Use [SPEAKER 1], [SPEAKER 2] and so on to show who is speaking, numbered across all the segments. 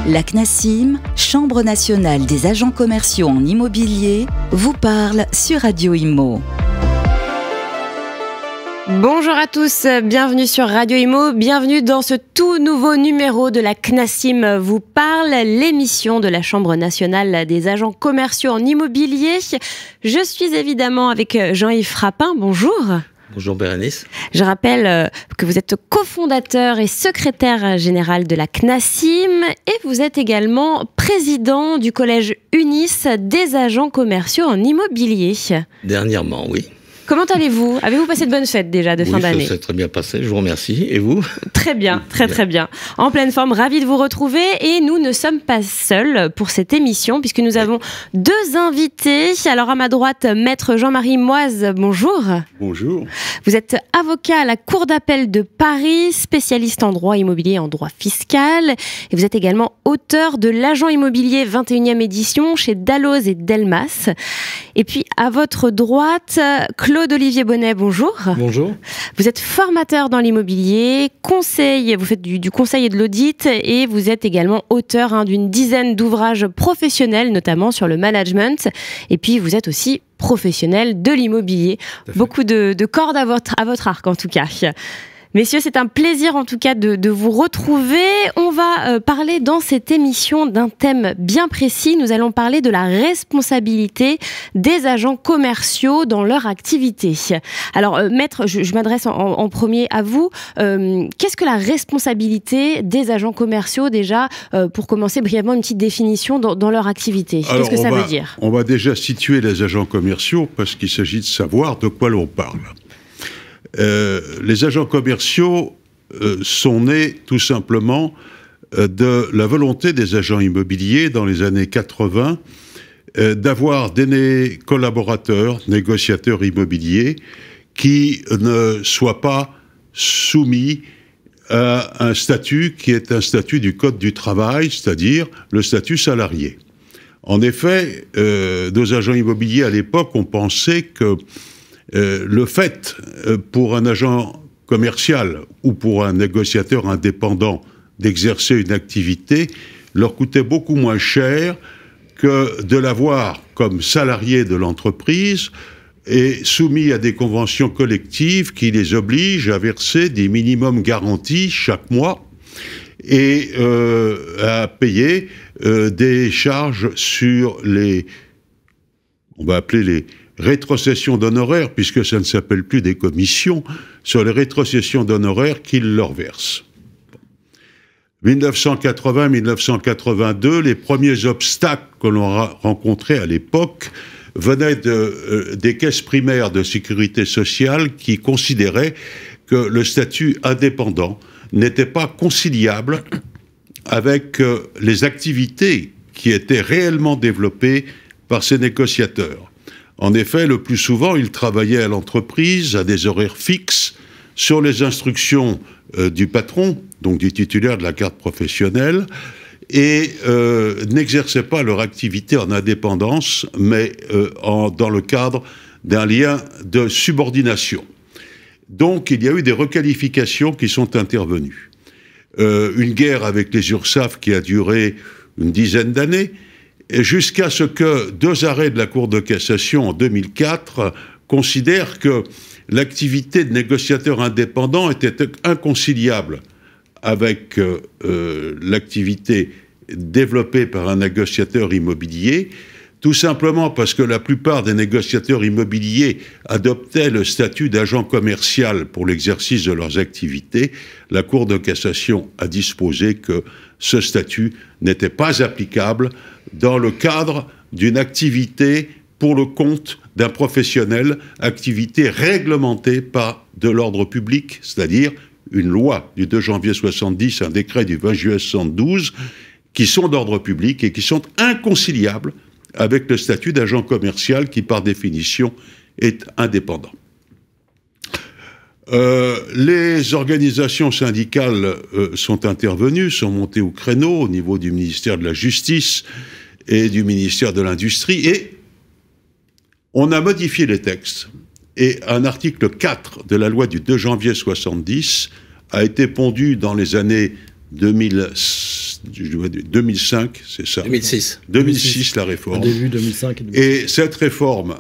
[SPEAKER 1] La CNACIM, Chambre nationale des agents commerciaux en immobilier, vous parle sur Radio Imo.
[SPEAKER 2] Bonjour à tous, bienvenue sur Radio Imo, bienvenue dans ce tout nouveau numéro de la CNACIM vous parle, l'émission de la Chambre nationale des agents commerciaux en immobilier. Je suis évidemment avec Jean-Yves Frappin, bonjour.
[SPEAKER 3] Bonjour Bérénice.
[SPEAKER 2] Je rappelle que vous êtes cofondateur et secrétaire général de la CNACIM et vous êtes également président du collège UNIS des agents commerciaux en immobilier.
[SPEAKER 3] Dernièrement, oui.
[SPEAKER 2] Comment allez-vous ? Avez-vous passé de bonnes fêtes déjà de fin d'année ?
[SPEAKER 3] Oui, ça s'est très bien passé, je vous remercie. Et vous ?
[SPEAKER 2] Très bien, très bien. En pleine forme, ravi de vous retrouver. Et nous ne sommes pas seuls pour cette émission, puisque nous avons deux invités. Alors à ma droite, maître Jean-Marie Moise, bonjour.
[SPEAKER 4] Bonjour.
[SPEAKER 2] Vous êtes avocat à la Cour d'appel de Paris, spécialiste en droit immobilier et en droit fiscal. Et vous êtes également auteur de l'agent immobilier 21e édition chez Dalloz et Delmas. Et puis à votre droite, Claude-Olivier Bonnet, bonjour.
[SPEAKER 5] Bonjour.
[SPEAKER 2] Vous êtes formateur dans l'immobilier, vous faites du conseil et de l'audit et vous êtes également auteur d'une dizaine d'ouvrages professionnels, notamment sur le management. Et puis vous êtes aussi professionnel de l'immobilier. Beaucoup de cordes à votre arc en tout cas. Messieurs, c'est un plaisir en tout cas de vous retrouver. On va parler dans cette émission d'un thème bien précis. Nous allons parler de la responsabilité des agents commerciaux dans leur activité. Alors, maître, je m'adresse en premier à vous. Qu'est-ce que la responsabilité des agents commerciaux déjà, pour commencer brièvement, une petite définition dans leur activité ? Qu'est-ce que ça veut dire ?
[SPEAKER 4] On va déjà situer les agents commerciaux parce qu'il s'agit de savoir de quoi l'on parle. Les agents commerciaux sont nés tout simplement de la volonté des agents immobiliers dans les années 80 d'avoir des collaborateurs, négociateurs immobiliers qui ne soient pas soumis à un statut qui est un statut du Code du travail, c'est-à-dire le statut salarié. En effet, nos agents immobiliers à l'époque ont pensé que le fait pour un agent commercial ou pour un négociateur indépendant d'exercer une activité leur coûtait beaucoup moins cher que de l'avoir comme salarié de l'entreprise et soumis à des conventions collectives qui les obligent à verser des minimums garantis chaque mois et à payer des charges sur on va appeler les rétrocessions d'honoraires, puisque ça ne s'appelle plus des commissions, sur les rétrocessions d'honoraires qu'ils leur versent. 1980-1982, les premiers obstacles que l'on a rencontrés à l'époque venaient des caisses primaires de sécurité sociale qui considéraient que le statut indépendant n'était pas conciliable avec les activités qui étaient réellement développées par ces négociateurs. En effet, le plus souvent, ils travaillaient à l'entreprise à des horaires fixes sur les instructions du patron, donc du titulaire de la carte professionnelle, et n'exerçaient pas leur activité en indépendance, mais dans le cadre d'un lien de subordination. Donc, il y a eu des requalifications qui sont intervenues. Une guerre avec les URSSAF qui a duré une dizaine d'années, jusqu'à ce que deux arrêts de la Cour de cassation en 2004 considèrent que l'activité de négociateur indépendant était inconciliable avec l'activité développée par un négociateur immobilier, tout simplement parce que la plupart des négociateurs immobiliers adoptaient le statut d'agent commercial pour l'exercice de leurs activités. La Cour de cassation a disposé que ce statut n'était pas applicable dans le cadre d'une activité pour le compte d'un professionnel, activité réglementée par de l'ordre public, c'est-à-dire une loi du 2 janvier 70, un décret du 20 juillet 72, qui sont d'ordre public et qui sont inconciliables avec le statut d'agent commercial qui, par définition, est indépendant. Les organisations syndicales sont intervenues, sont montées au créneau au niveau du ministère de la Justice et du ministère de l'Industrie, et on a modifié les textes. Et un article 4 de la loi du 2 janvier 70 a été pondu dans les années 2010 2005, c'est ça
[SPEAKER 3] 2006.
[SPEAKER 4] 2006, la réforme.
[SPEAKER 5] Au début 2005.
[SPEAKER 4] Et cette réforme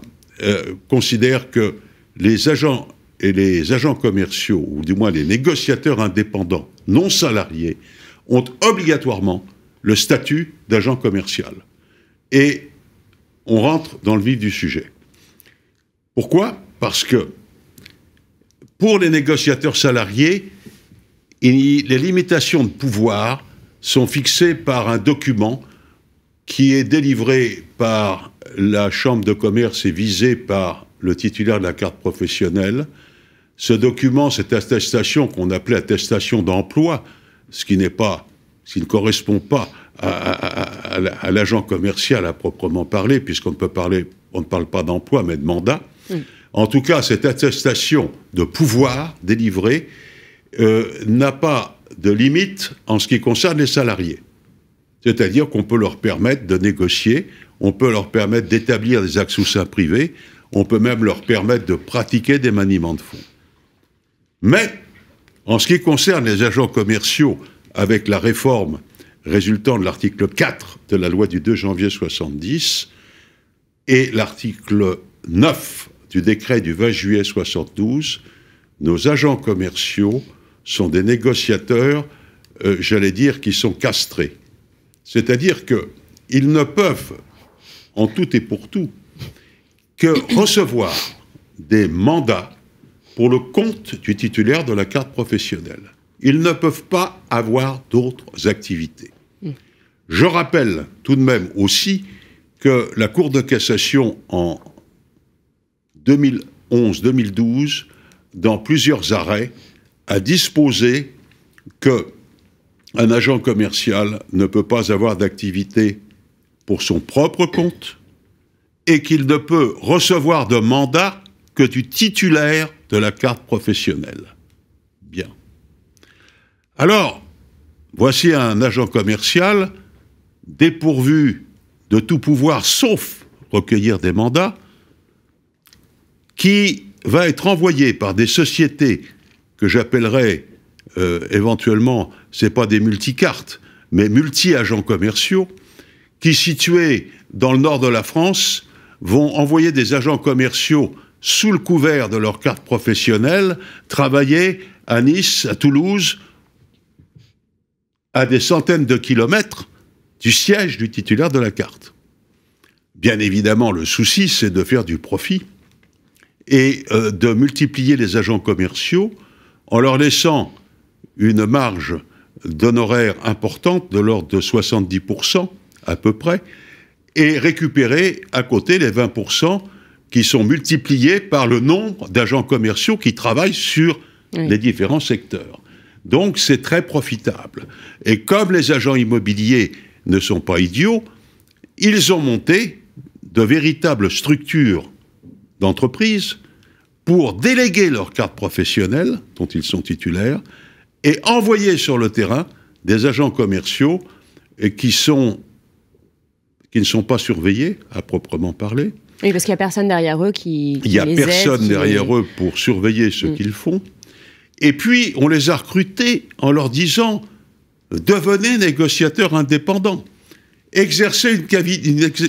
[SPEAKER 4] considère que les agents et les agents commerciaux, ou du moins les négociateurs indépendants non salariés, ont obligatoirement le statut d'agent commercial. Et on rentre dans le vif du sujet. Pourquoi ? Parce que pour les négociateurs salariés, les limitations de pouvoir sont fixées par un document qui est délivré par la Chambre de commerce et visé par le titulaire de la carte professionnelle. Ce document, cette attestation qu'on appelait attestation d'emploi, ce qui ne correspond pas à l'agent commercial à proprement parler, puisqu'on ne parle pas d'emploi, mais de mandat. En tout cas, cette attestation de pouvoir délivrée n'a pas de limite en ce qui concerne les salariés. C'est-à-dire qu'on peut leur permettre de négocier, on peut leur permettre d'établir des actes sous seing privé, on peut même leur permettre de pratiquer des maniements de fonds. Mais, en ce qui concerne les agents commerciaux, avec la réforme résultant de l'article 4 de la loi du 2 janvier 70 et l'article 9 du décret du 20 juillet 72, nos agents commerciaux sont des négociateurs, j'allais dire, qui sont castrés. C'est-à-dire qu'ils ne peuvent, en tout et pour tout, que recevoir des mandats pour le compte du titulaire de la carte professionnelle. Ils ne peuvent pas avoir d'autres activités. Je rappelle tout de même aussi que la Cour de cassation en 2011-2012, dans plusieurs arrêts, a disposé qu'un agent commercial ne peut pas avoir d'activité pour son propre compte et qu'il ne peut recevoir de mandat que du titulaire de la carte professionnelle. Bien. Alors, voici un agent commercial dépourvu de tout pouvoir sauf recueillir des mandats, qui va être envoyé par des sociétés que j'appellerais éventuellement, c'est pas des multicartes, mais multi-agents commerciaux, qui, situés dans le nord de la France, vont envoyer des agents commerciaux sous le couvert de leur carte professionnelle, travailler à Nice, à Toulouse, à des centaines de kilomètres du siège du titulaire de la carte. Bien évidemment, le souci, c'est de faire du profit et de multiplier les agents commerciaux en leur laissant une marge d'honoraires importante, de l'ordre de 70% à peu près, et récupérer à côté les 20% qui sont multipliés par le nombre d'agents commerciaux qui travaillent sur les différents secteurs. Donc c'est très profitable. Et comme les agents immobiliers ne sont pas idiots, ils ont monté de véritables structures d'entreprise pour déléguer leur carte professionnelle, dont ils sont titulaires, et envoyer sur le terrain des agents commerciaux qui ne sont pas surveillés, à proprement parler.
[SPEAKER 2] Oui, parce qu'il n'y a personne derrière eux qui les aide. Il n'y a
[SPEAKER 4] personne derrière eux pour surveiller ce qu'ils font. Et puis, on les a recrutés en leur disant « Devenez négociateurs indépendants. Exercez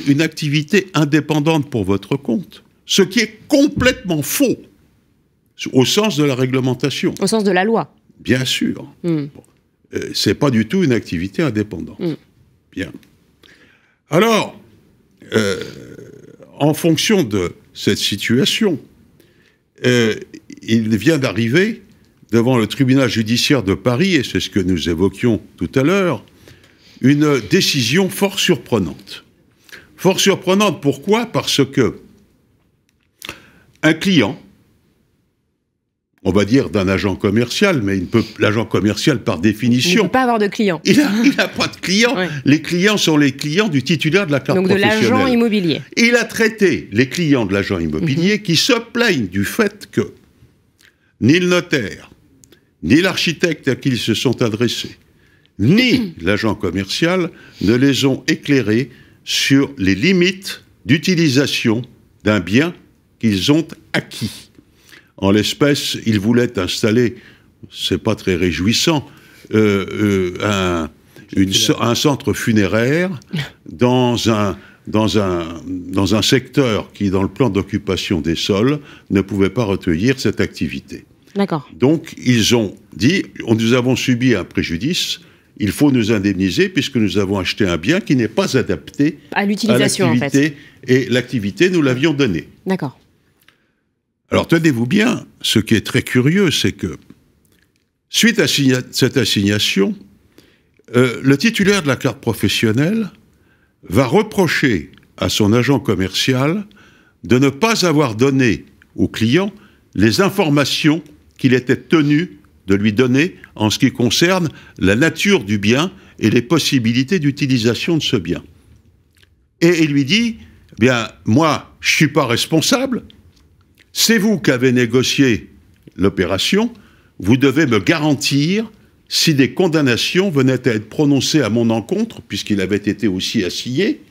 [SPEAKER 4] une activité indépendante pour votre compte. » Ce qui est complètement faux, au sens de la réglementation.
[SPEAKER 2] Au sens de la loi.
[SPEAKER 4] Bien sûr. C'est pas du tout une activité indépendante. Bien. Alors, en fonction de cette situation, il vient d'arriver devant le tribunal judiciaire de Paris, et c'est ce que nous évoquions tout à l'heure, une décision fort surprenante. Fort surprenante, pourquoi ? Parce que un client, on va dire d'un agent commercial, mais l'agent commercial par définition... Il
[SPEAKER 2] ne peut pas avoir de client.
[SPEAKER 4] Il n'a pas de client. Ouais. Les clients sont les clients du titulaire de la carte professionnelle.
[SPEAKER 2] Donc de l'agent immobilier.
[SPEAKER 4] Et il a traité les clients de l'agent immobilier qui se plaignent du fait que ni le notaire, ni l'architecte à qui ils se sont adressés, ni l'agent commercial ne les ont éclairés sur les limites d'utilisation d'un bien qu'ils ont acquis. En l'espèce, ils voulaient installer, c'est pas très réjouissant, un centre funéraire dans un secteur qui, dans le plan d'occupation des sols, ne pouvait pas recueillir cette activité.
[SPEAKER 2] D'accord.
[SPEAKER 4] Donc, ils ont dit, nous avons subi un préjudice, il faut nous indemniser puisque nous avons acheté un bien qui n'est pas adapté
[SPEAKER 2] à l'utilisation,
[SPEAKER 4] à l'activité.
[SPEAKER 2] en fait.
[SPEAKER 4] Et l'activité, nous l'avions donnée.
[SPEAKER 2] D'accord.
[SPEAKER 4] Alors, tenez-vous bien, ce qui est très curieux, c'est que, suite à cette assignation, le titulaire de la carte professionnelle va reprocher à son agent commercial de ne pas avoir donné au client les informations qu'il était tenu de lui donner en ce qui concerne la nature du bien et les possibilités d'utilisation de ce bien. Et il lui dit, bien, moi, je ne suis pas responsable, c'est vous qui avez négocié l'opération, vous devez me garantir si des condamnations venaient à être prononcées à mon encontre, puisqu'il avait été aussi assigné,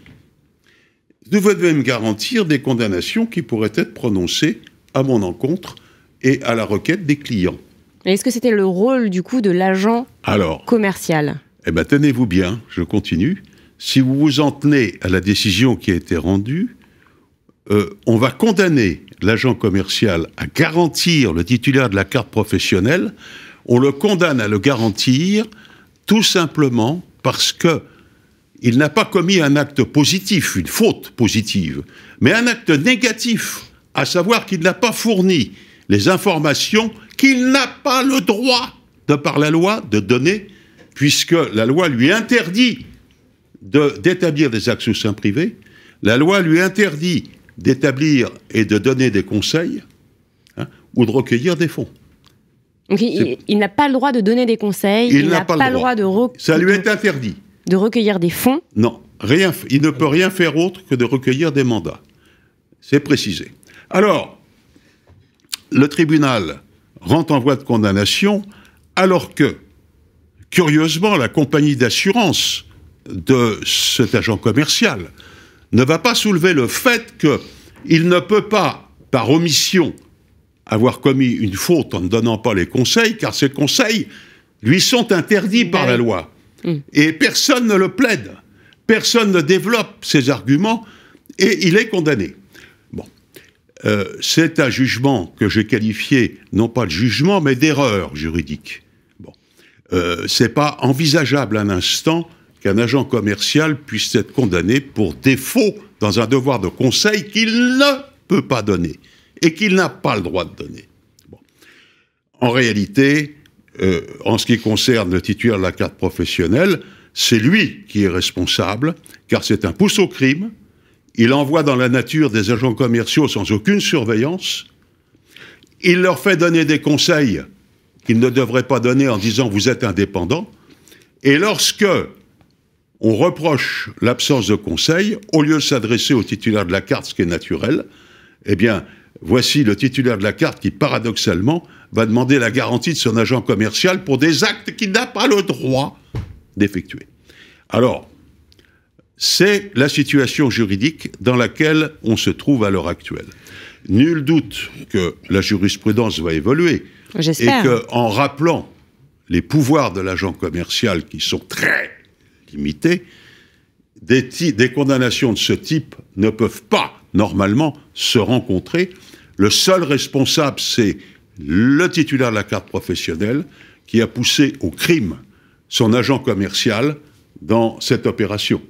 [SPEAKER 4] vous devez me garantir des condamnations qui pourraient être prononcées à mon encontre et à la requête des clients.
[SPEAKER 2] Est-ce que c'était le rôle, du coup, de l'agent commercial ?
[SPEAKER 4] Eh bien, tenez-vous bien, je continue. Si vous vous en tenez à la décision qui a été rendue, on va condamner l'agent commercial à garantir le titulaire de la carte professionnelle. On le condamne à le garantir tout simplement parce qu'il n'a pas commis un acte positif, une faute positive, mais un acte négatif, à savoir qu'il n'a pas fourni les informations qu'il n'a pas le droit, de par la loi, de donner, puisque la loi lui interdit d'établir des actes sous seing privé, la loi lui interdit d'établir et de donner des conseils, ou de recueillir des fonds.
[SPEAKER 2] Donc il n'a pas le droit de donner des conseils, il n'a pas le droit
[SPEAKER 4] ça lui est interdit.
[SPEAKER 2] De recueillir des fonds.
[SPEAKER 4] Non, rien, il ne peut rien faire autre que de recueillir des mandats. C'est précisé. Alors, le tribunal rend en voie de condamnation, alors que, curieusement, la compagnie d'assurance de cet agent commercial ne va pas soulever le fait qu'il ne peut pas, par omission, avoir commis une faute en ne donnant pas les conseils, car ces conseils lui sont interdits par la loi. Et personne ne le plaide, personne ne développe ses arguments, et il est condamné. Bon. C'est un jugement que j'ai qualifié, non pas de jugement, mais d'erreur juridique. Bon. C'est pas envisageable un instant qu'un agent commercial puisse être condamné pour défaut dans un devoir de conseil qu'il ne peut pas donner et qu'il n'a pas le droit de donner. Bon. En réalité, en ce qui concerne le titulaire de la carte professionnelle, c'est lui qui est responsable, car c'est un pouce au crime. Il envoie dans la nature des agents commerciaux sans aucune surveillance. Il leur fait donner des conseils qu'ils ne devraient pas donner en disant « vous êtes indépendant ». Et lorsque on reproche l'absence de conseil, au lieu de s'adresser au titulaire de la carte, ce qui est naturel, eh bien, voici le titulaire de la carte qui, paradoxalement, va demander la garantie de son agent commercial pour des actes qu'il n'a pas le droit d'effectuer. Alors, c'est la situation juridique dans laquelle on se trouve à l'heure actuelle. Nul doute que la jurisprudence va évoluer.
[SPEAKER 2] J'espère.
[SPEAKER 4] Et qu'en rappelant les pouvoirs de l'agent commercial qui sont très limités, des condamnations de ce type ne peuvent pas, normalement, se rencontrer. Le seul responsable, c'est le titulaire de la carte professionnelle qui a poussé au crime son agent commercial dans cette opération.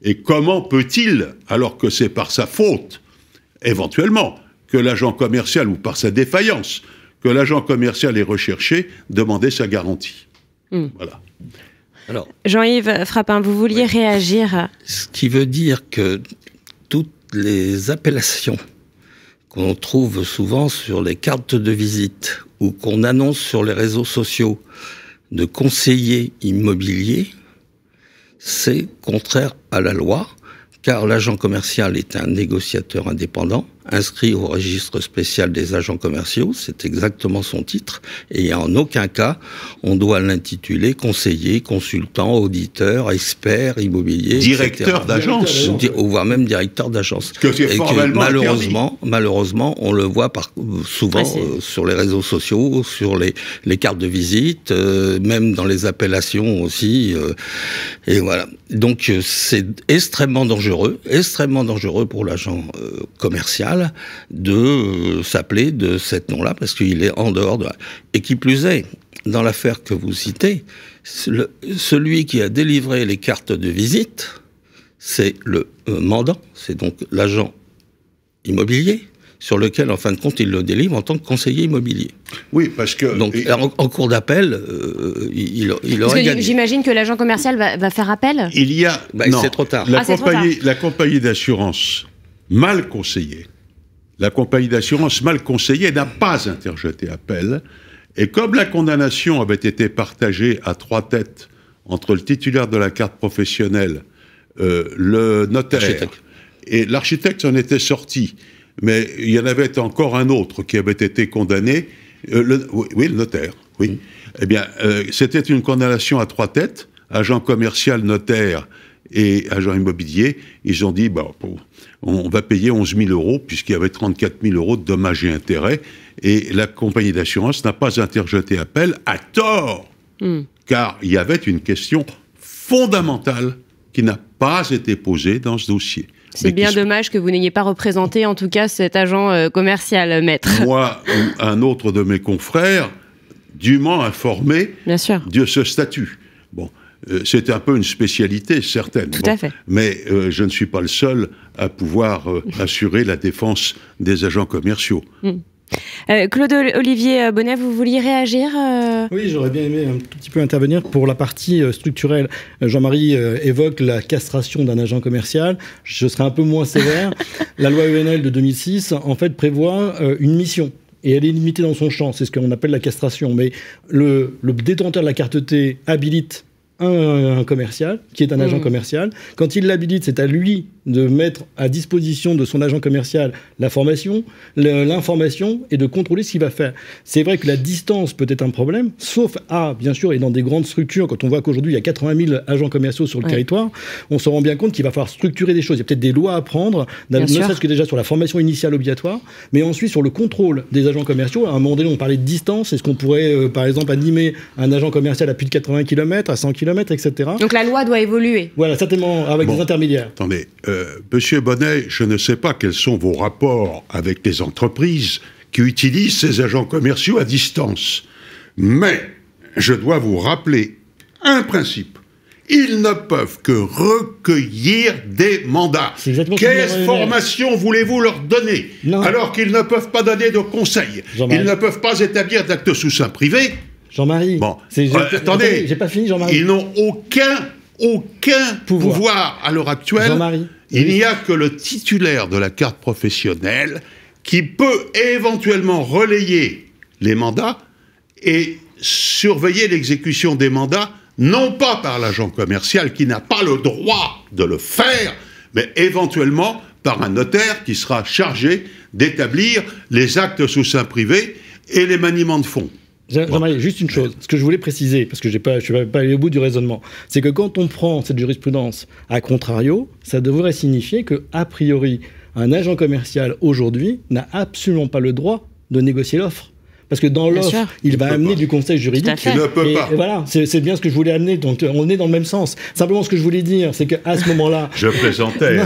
[SPEAKER 4] Et comment peut-il, alors que c'est par sa faute, éventuellement, que l'agent commercial, ou par sa défaillance, que l'agent commercial est recherché, demander sa garantie. Voilà.
[SPEAKER 2] Alors, Jean-Yves Frappin, vous vouliez réagir.
[SPEAKER 3] Ce qui veut dire que toutes les appellations qu'on trouve souvent sur les cartes de visite ou qu'on annonce sur les réseaux sociaux de conseiller immobilier, c'est contraire à la loi, car l'agent commercial est un négociateur indépendant, inscrit au registre spécial des agents commerciaux, c'est exactement son titre, et en aucun cas on doit l'intituler conseiller, consultant, auditeur, expert immobilier,
[SPEAKER 4] directeur d'agence,
[SPEAKER 3] ou voire même directeur d'agence.
[SPEAKER 4] Que c'est formellement
[SPEAKER 3] malheureusement, on le voit souvent sur les réseaux sociaux, sur les cartes de visite, même dans les appellations aussi, et voilà. Donc c'est extrêmement dangereux pour l'agent commercial de s'appeler de cet nom-là, parce qu'il est en dehors de... Et qui plus est, dans l'affaire que vous citez, celui qui a délivré les cartes de visite, c'est le mandant, c'est donc l'agent immobilier, sur lequel, en fin de compte, il le délivre en tant que conseiller immobilier.
[SPEAKER 4] Oui, parce que...
[SPEAKER 3] Donc, en cours d'appel, il aurait gagné.
[SPEAKER 2] J'imagine que l'agent commercial va faire appel.
[SPEAKER 4] Il y a...
[SPEAKER 3] non, c'est trop tard.
[SPEAKER 4] La compagnie d'assurance mal conseillée, n'a pas interjeté appel. Et comme la condamnation avait été partagée à 3 têtes entre le titulaire de la carte professionnelle, le notaire et l'architecte s'en était sorti, mais il y en avait encore un autre qui avait été condamné, le notaire, oui. Eh bien, c'était une condamnation à 3 têtes, agent commercial, notaire et agent immobilier. Ils ont dit, on va payer 11 000 euros, puisqu'il y avait 34 000 euros de dommages et intérêts, et la compagnie d'assurance n'a pas interjeté appel, à tort, car il y avait une question fondamentale qui n'a pas été posée dans ce dossier.
[SPEAKER 2] C'est bien dommage que vous n'ayez pas représenté, en tout cas, cet agent commercial, maître.
[SPEAKER 4] Moi ou un autre de mes confrères, dûment informé de ce statut. Bon, c'est un peu une spécialité certaine.
[SPEAKER 2] Tout à fait.
[SPEAKER 4] Mais je ne suis pas le seul à pouvoir assurer la défense des agents commerciaux.
[SPEAKER 2] Claude-Olivier Bonnet, vous vouliez réagir
[SPEAKER 5] Oui, j'aurais bien aimé un tout petit peu intervenir pour la partie structurelle. Jean-Marie évoque la castration d'un agent commercial. Je serai un peu moins sévère. La loi ENL de 2006, en fait, prévoit une mission. Et elle est limitée dans son champ. C'est ce qu'on appelle la castration. Mais le détenteur de la carte T habilite un commercial, qui est un agent commercial. Quand il l'habilite, c'est à lui de mettre à disposition de son agent commercial la formation, l'information, et de contrôler ce qu'il va faire. C'est vrai que la distance peut être un problème, sauf bien sûr, et dans des grandes structures, quand on voit qu'aujourd'hui il y a 80 000 agents commerciaux sur le territoire, on se rend bien compte qu'il va falloir structurer des choses. Il y a peut-être des lois à prendre, ne serait-ce que déjà sur la formation initiale obligatoire, mais ensuite sur le contrôle des agents commerciaux. À un moment donné, on parlait de distance. Est-ce qu'on pourrait, par exemple, animer un agent commercial à plus de 80 km, à 100 km, etc.
[SPEAKER 2] Donc la loi doit évoluer.
[SPEAKER 5] Voilà, certainement, avec des intermédiaires.
[SPEAKER 4] Attendez, Monsieur Bonnet, je ne sais pas quels sont vos rapports avec les entreprises qui utilisent ces agents commerciaux à distance. Mais je dois vous rappeler un principe. Ils ne peuvent que recueillir des mandats. Quelle formation voulez-vous leur donner alors qu'ils ne peuvent pas donner de conseils? Ils ne peuvent pas établir d'actes sous seing privé.
[SPEAKER 5] Jean-Marie,
[SPEAKER 4] attendez,
[SPEAKER 5] j'ai pas fini, Jean-Marie.
[SPEAKER 4] Ils n'ont aucun pouvoir à l'heure actuelle.
[SPEAKER 5] Jean-Marie.
[SPEAKER 4] Il n'y a que le titulaire de la carte professionnelle qui peut éventuellement relayer les mandats et surveiller l'exécution des mandats, non pas par l'agent commercial qui n'a pas le droit de le faire, mais éventuellement par un notaire qui sera chargé d'établir les actes sous seing privé et les maniements de fonds.
[SPEAKER 5] Jean-Marie, juste une chose, ce que je voulais préciser, parce que je ne suis pas allé au bout du raisonnement, c'est que quand on prend cette jurisprudence à contrario, ça devrait signifier que, a priori, un agent commercial aujourd'hui n'a absolument pas le droit de négocier l'offre. Parce que dans l'offre, il va amener du conseil juridique.
[SPEAKER 4] Il ne peut pas.
[SPEAKER 5] Et voilà, c'est bien ce que je voulais amener. Donc, on est dans le même sens. Simplement, ce que je voulais dire, c'est qu'à ce moment-là...
[SPEAKER 4] Je plaisantais.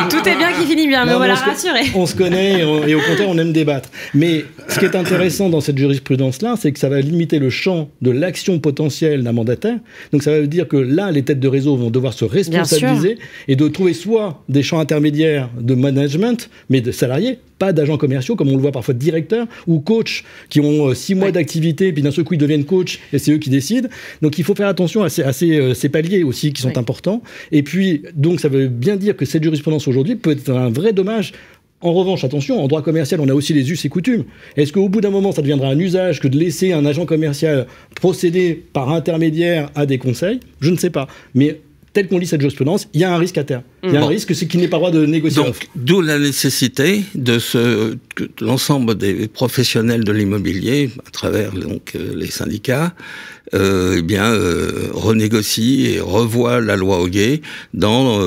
[SPEAKER 2] Tout est bien qui finit bien, mais voilà, rassuré.
[SPEAKER 5] On se connaît et au contraire, on aime débattre. Mais ce qui est intéressant dans cette jurisprudence-là, c'est que ça va limiter le champ de l'action potentielle d'un mandataire. Donc, ça veut dire que là, les têtes de réseau vont devoir se responsabiliser et de trouver soit des champs intermédiaires de management, mais de salariés, pas d'agents commerciaux, comme on le voit parfois de directeurs ou coachs qui ont 6 mois d'activité, puis d'un seul coup ils deviennent coachs et c'est eux qui décident. Donc il faut faire attention à ces paliers aussi qui sont importants. Et puis, donc ça veut bien dire que cette jurisprudence aujourd'hui peut être un vrai dommage. En revanche, attention, en droit commercial, on a aussi les us et coutumes. Est-ce qu'au bout d'un moment, ça deviendra un usage que de laisser un agent commercial procéder par intermédiaire à des conseils? Je ne sais pas. Mais tel qu'on lit cette jurisprudence, il y a un risque à terme. Il y a un risque, c'est qu'il n'ait pas le droit de négocier.
[SPEAKER 3] Donc, d'où la nécessité que l'ensemble des professionnels de l'immobilier, à travers donc les syndicats, renégocie et revoit la loi Hoguet dans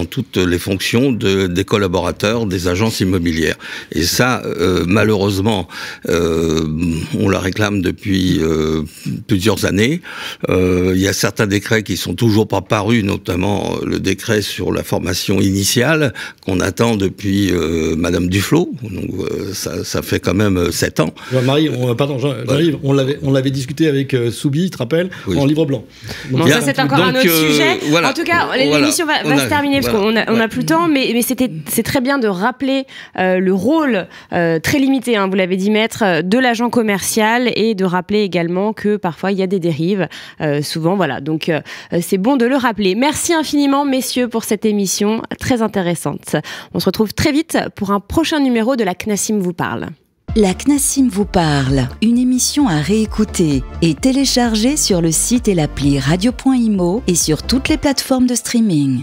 [SPEAKER 3] toutes les fonctions des collaborateurs des agences immobilières. Et ça, malheureusement, on la réclame depuis plusieurs années. Il y a certains décrets qui sont toujours pas parus, notamment le décret sur la formation initiale qu'on attend depuis Madame Duflot. Donc ça fait quand même 7 ans.
[SPEAKER 5] Jean-Marie, Jean-Yves, on l'avait discuté avec Soubi, tu te rappelles, en livre blanc.
[SPEAKER 2] Donc, ça, c'est encore un autre sujet. Voilà. En tout cas, l'émission va se terminer parce qu'on n'a plus le temps, mais c'est très bien de rappeler le rôle très limité, vous l'avez dit, maître, de l'agent commercial, et de rappeler également que parfois il y a des dérives, souvent, voilà. Donc c'est bon de le rappeler. Merci infiniment, messieurs, pour cette émission très intéressante. On se retrouve très vite pour un prochain numéro de La CNACIM vous parle.
[SPEAKER 1] La CNACIM vous parle, une émission à réécouter et télécharger sur le site et l'appli radio.imo et sur toutes les plateformes de streaming.